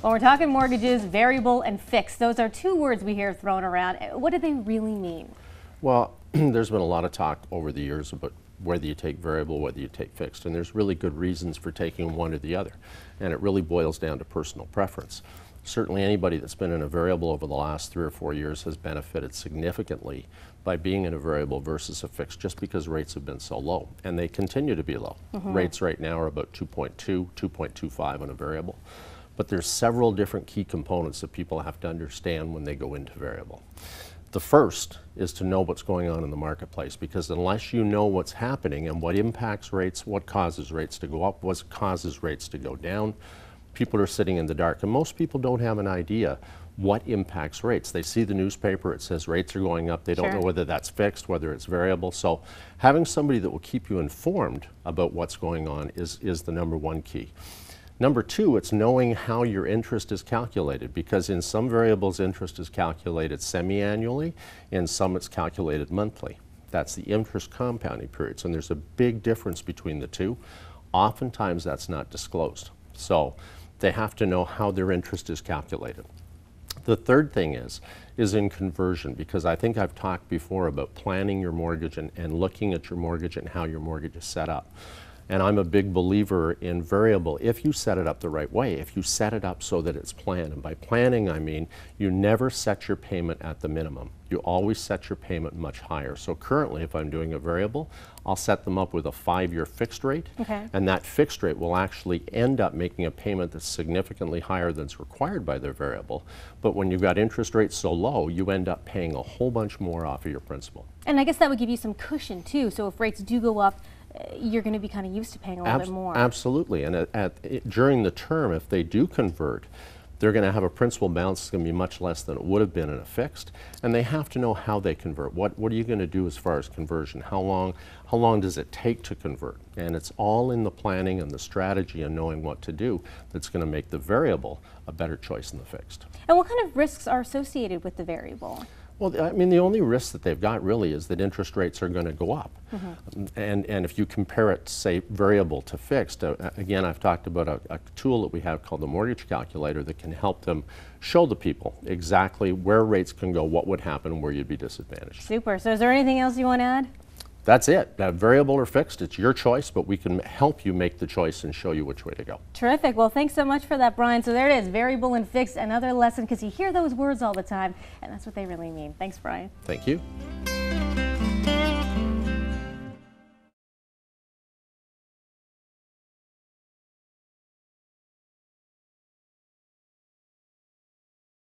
When we're talking mortgages, variable and fixed, those are two words we hear thrown around. What do they really mean? Well, there's been a lot of talk over the years about whether you take variable, whether you take fixed, and there's really good reasons for taking one or the other. And it really boils down to personal preference. Certainly anybody that's been in a variable over the last 3 or 4 years has benefited significantly by being in a variable versus a fixed, just because rates have been so low, and they continue to be low. Rates right now are about 2.2, 2.25 on a variable. But there's several different key components that people have to understand when they go into variable. The first is to know what's going on in the marketplace, because unless you know what's happening and what impacts rates, what causes rates to go up, what causes rates to go down, people are sitting in the dark. And most people don't have an idea what impacts rates. They see the newspaper, it says rates are going up. They don't know whether that's fixed, whether it's variable. So having somebody that will keep you informed about what's going on is the number one key. Number two, it's knowing how your interest is calculated, because in some variables interest is calculated semi-annually, in some it's calculated monthly. That's the interest compounding periods, and there's a big difference between the two. Oftentimes that's not disclosed. So they have to know how their interest is calculated. The third thing is in conversion, because I think I've talked before about planning your mortgage and looking at your mortgage and how your mortgage is set up. And I'm a big believer in variable if you set it up the right way, if you set it up so that it's planned. And by planning, I mean you never set your payment at the minimum. You always set your payment much higher. So currently, if I'm doing a variable, I'll set them up with a 5-year fixed rate. And that fixed rate will actually end up making a payment that's significantly higher than's required by their variable. But when you've got interest rates so low, you end up paying a whole bunch more off of your principal. And I guess that would give you some cushion too. So if rates do go up, you're going to be kind of used to paying a little bit more. Absolutely. And during the term, if they do convert, they're going to have a principal balance that's going to be much less than it would have been in a fixed. And they have to know how they convert. What are you going to do as far as conversion? How long does it take to convert? And it's all in the planning and the strategy and knowing what to do that's going to make the variable a better choice than the fixed. And what kind of risks are associated with the variable? Well, I mean, the only risk that they've got really is that interest rates are going to go up. And if you compare it, say, variable to fixed, again, I've talked about a tool that we have called the mortgage calculator that can help them show the people exactly where rates can go, what would happen, and where you'd be disadvantaged. Super. So is there anything else you want to add? That's it. Variable or fixed, it's your choice, but we can help you make the choice and show you which way to go. Terrific. Well, thanks so much for that, Brian. So there it is, variable and fixed, another lesson, because you hear those words all the time, and that's what they really mean. Thanks, Brian. Thank you.